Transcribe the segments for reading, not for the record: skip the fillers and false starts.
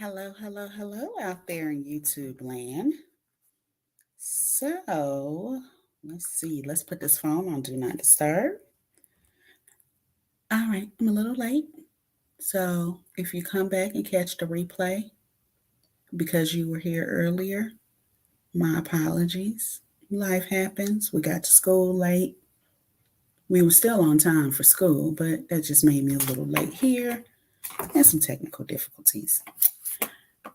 Hello out there in YouTube land. So, let's see. Let's put this phone on Do Not Disturb. All right, I'm a little late. So, if you come back and catch the replay because you were here earlier, my apologies. Life happens. We got to school late. We were still on time for school, but that just made me a little late here and some technical difficulties.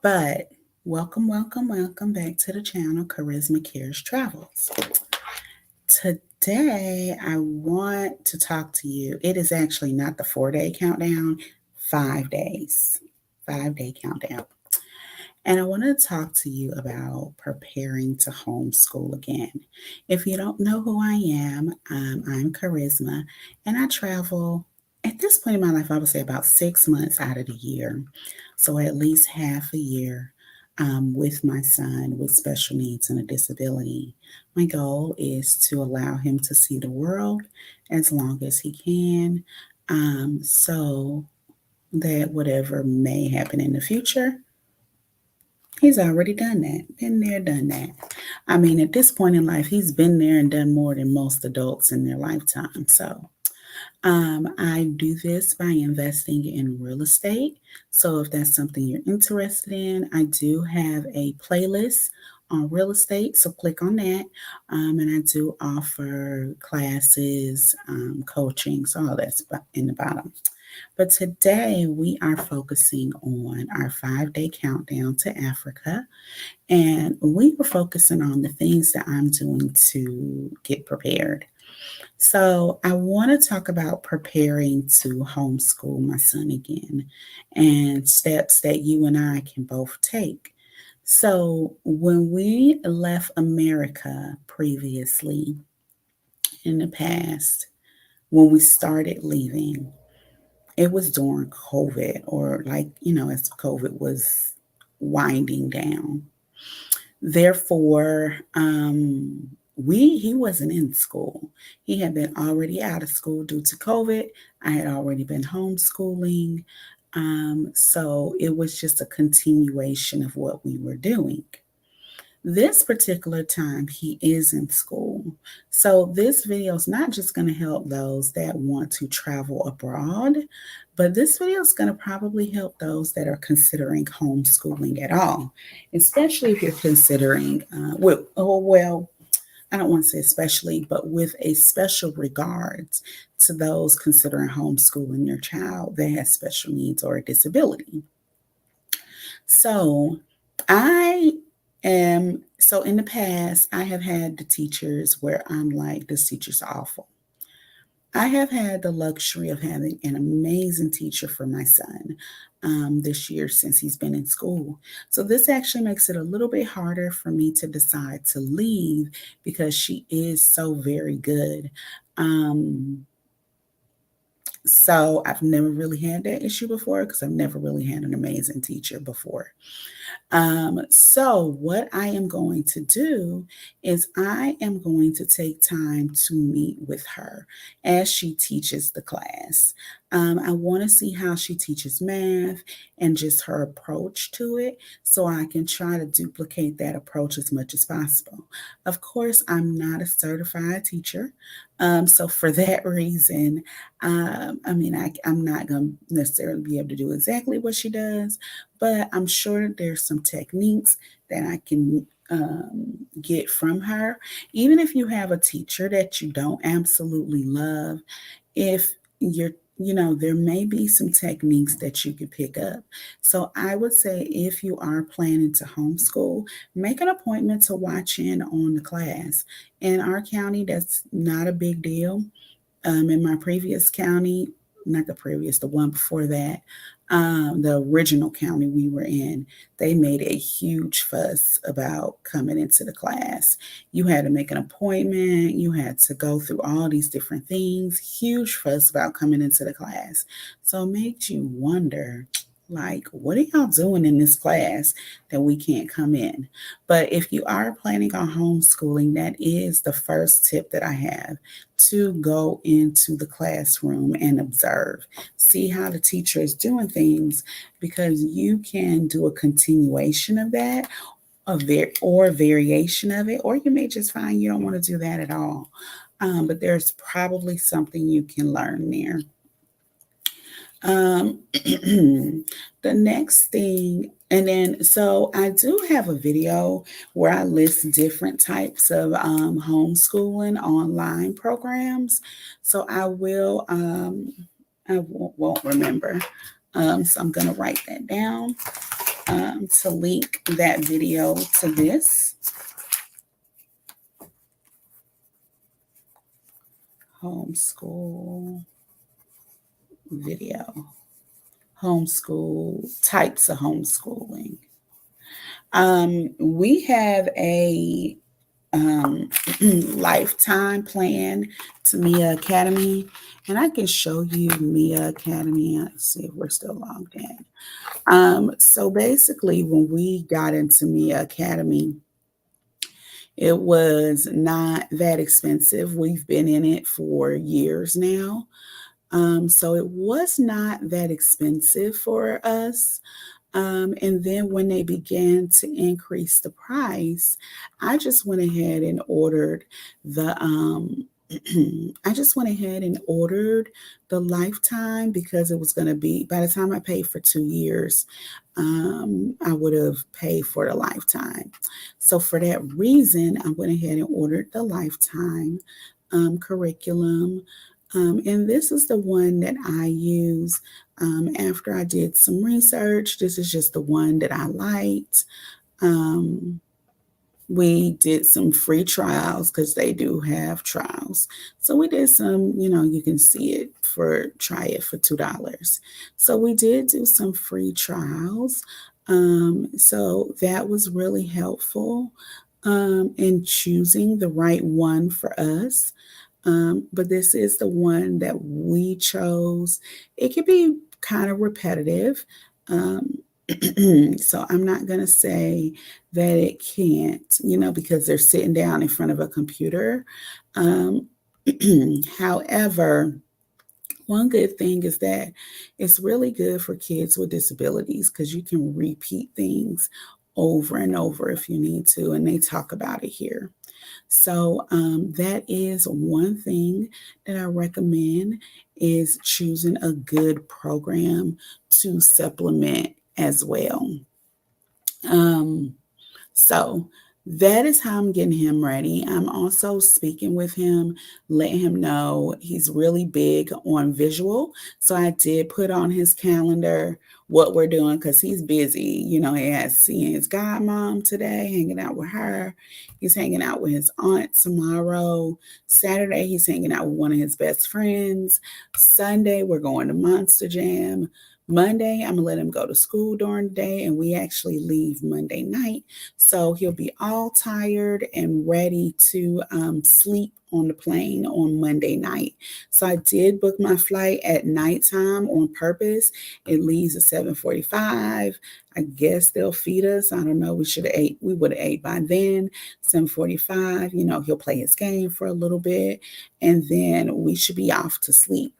But welcome back to the channel, Charisma Cares Travels. Today, I want to talk to you. It is actually not the 4-day countdown, 5 days, 5-day countdown. And I want to talk to you about preparing to homeschool again. If you don't know who I am, I'm Charisma, and I travel. At this point in my life, I would say about 6 months out of the year. So at least half a year with my son with special needs and a disability. My goal is to allow him to see the world as long as he can, so that whatever may happen in the future, he's already done that. Been there, done that. I mean, at this point in life, he's been there and done more than most adults in their lifetime. So I do this by investing in real estate. So if that's something you're interested in, I do have a playlist on real estate. So click on that. And I do offer classes, coaching, so all that's in the bottom. But today we are focusing on our 5-day countdown to Africa. And we were focusing on the things that I'm doing to get prepared. So, I want to talk about preparing to homeschool my son again and steps that you and I can both take. So, when we left America previously in the past, when we started leaving, it was during COVID, or as COVID was winding down. Therefore, he wasn't in school. He had been already out of school due to COVID. I had already been homeschooling. So it was just a continuation of what we were doing. This particular time, he is in school. So this video is not just going to help those that want to travel abroad, but this video is going to probably help those that are considering homeschooling at all, especially if you're considering, I don't want to say especially, but with a special regards to those considering homeschooling their child that has special needs or a disability. So in the past, I have had the teachers where I'm like, this teacher's awful. I have had the luxury of having an amazing teacher for my son this year since he's been in school. So this actually makes it a little bit harder for me to decide to leave because she is so very good. So I've never really had that issue before because I've never really had an amazing teacher before. So what I am going to do is I am going to take time to meet with her as she teaches the class. I want to see how she teaches math and just her approach to it so I can try to duplicate that approach as much as possible. Of course, I'm not a certified teacher. So for that reason, I'm not going to necessarily be able to do exactly what she does, but I'm sure there's some techniques that I can get from her. Even if you have a teacher that you don't absolutely love, if there may be some techniques that you could pick up. So I would say if you are planning to homeschool, make an appointment to watch in on the class. In our county, that's not a big deal. In my previous county, not the previous, the one before that, the original county we were in, they made a huge fuss about coming into the class. You had to make an appointment. You had to go through all these different things. Huge fuss about coming into the class. So it makes you wonder, Like, what are y'all doing in this class that we can't come in? But if you are planning on homeschooling, that is the first tip that I have, to go into the classroom and observe. See how the teacher is doing things, because you can do a continuation of that, or a variation of it, or you may just find you don't want to do that at all. But there's probably something you can learn there. The next thing, and then so I do have a video where I list different types of homeschooling online programs. So I won't remember. So I'm going to write that down to link that video to this. Homeschool video. Homeschool, types of homeschooling. We have a lifetime plan to Mia Academy, and I can show you Mia Academy. Let's see if we're still logged in. So basically, when we got into Mia Academy, it was not that expensive. We've been in it for years now. So it was not that expensive for us. And then when they began to increase the price, I just went ahead and ordered the I just went ahead and ordered the lifetime, because it was going to be, by the time I paid for 2 years, I would have paid for the lifetime. So for that reason, I went ahead and ordered the lifetime curriculum. And this is the one that I use after I did some research. This is just the one that I liked. We did some free trials, because they do have trials. So we did some, you can see it try it for $2. So we did do some free trials. So that was really helpful in choosing the right one for us. But this is the one that we chose. It can be kind of repetitive. So I'm not going to say that it can't, because they're sitting down in front of a computer. However, one good thing is that it's really good for kids with disabilities, because you can repeat things over and over if you need to, and they talk about it here. So that is one thing that I recommend, is choosing a good program to supplement as well. So that is how I'm getting him ready. I'm also speaking with him, letting him know he's really big on visual. So I did put on his calendar what we're doing, because he's busy. He has seeing his godmom today, hanging out with her. He's hanging out with his aunt tomorrow. Saturday, he's hanging out with one of his best friends. Sunday, we're going to Monster Jam. Monday, I'm going to let him go to school during the day, and we actually leave Monday night. So he'll be all tired and ready to sleep on the plane on Monday night. So I did book my flight at nighttime on purpose. It leaves at 7:45. I guess they'll feed us. I don't know. We would have ate by then. 7:45, he'll play his game for a little bit, and then we should be off to sleep.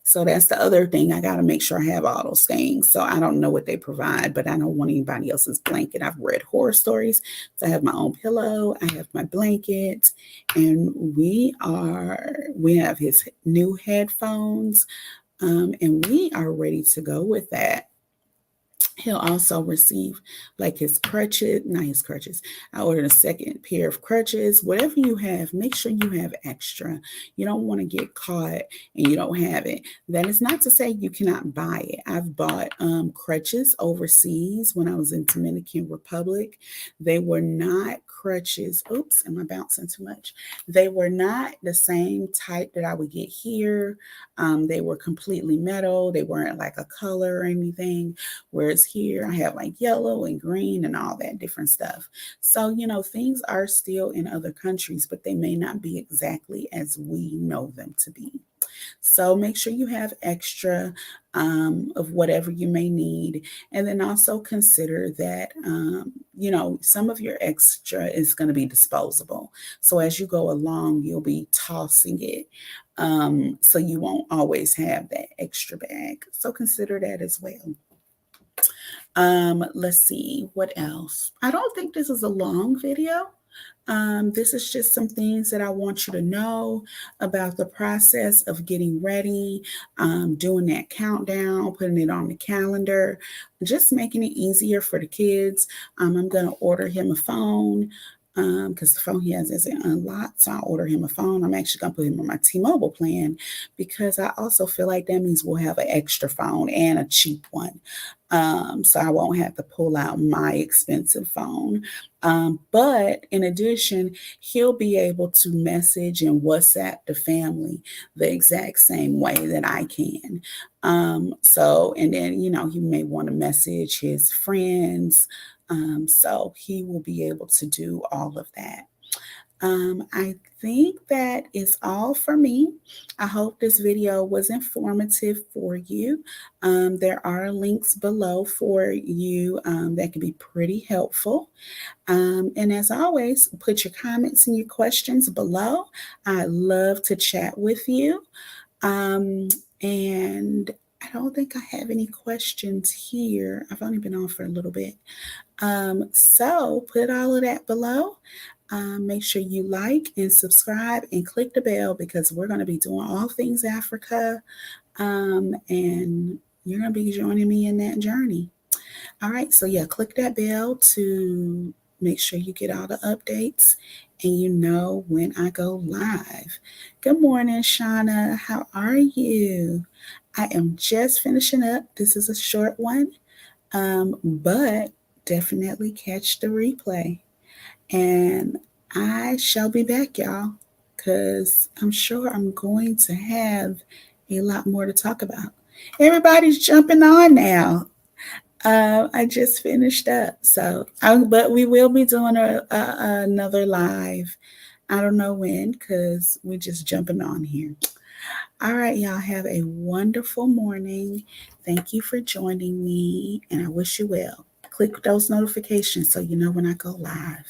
So that's the other thing. I got to make sure I have all those things. So I don't know what they provide, but I don't want anybody else's blanket. I've read horror stories. So I have my own pillow. I have my blanket, and we have his new headphones, and we are ready to go with that. He'll also receive like his crutches, not his crutches. I ordered a second pair of crutches. Whatever you have, make sure you have extra. You don't want to get caught and you don't have it. That is not to say you cannot buy it. I've bought crutches overseas when I was in Dominican Republic. They were not crutches. Oops, am I bouncing too much? They were not the same type that I would get here. They were completely metal. They weren't like a color or anything. Whereas here. I have like yellow and green and all that different stuff. So, things are still in other countries, but they may not be exactly as we know them to be. So make sure you have extra of whatever you may need. And then also consider that, some of your extra is going to be disposable. So as you go along, you'll be tossing it. So you won't always have that extra bag. So consider that as well. Let's see, what else? I don't think this is a long video. This is just some things that I want you to know about the process of getting ready, doing that countdown, putting it on the calendar, just making it easier for the kids. I'm going to order him a phone because the phone he has isn't unlocked. So I'll order him a phone. I'm actually going to put him on my T-Mobile plan because I also feel like that means we'll have an extra phone and a cheap one. So I won't have to pull out my expensive phone. But in addition, he'll be able to message and WhatsApp the family the exact same way that I can. And then, he may want to message his friends. So he will be able to do all of that. I think that is all for me. I hope this video was informative for you. There are links below for you that can be pretty helpful. And as always, put your comments and your questions below. I love to chat with you. And I don't think I have any questions here. I've only been on for a little bit. So put all of that below. Make sure you like and subscribe and click the bell because we're going to be doing all things Africa. And you're going to be joining me in that journey. All right. So yeah, click that bell to make sure you get all the updates and you know when I go live. Good morning, Shauna. How are you? I am just finishing up. This is a short one, but definitely catch the replay. And I shall be back, y'all, because I'm sure I'm going to have a lot more to talk about. Everybody's jumping on now. I just finished up, but we will be doing another live. I don't know when, because we're just jumping on here. All right, y'all, have a wonderful morning. Thank you for joining me, and I wish you well. Click those notifications so you know when I go live.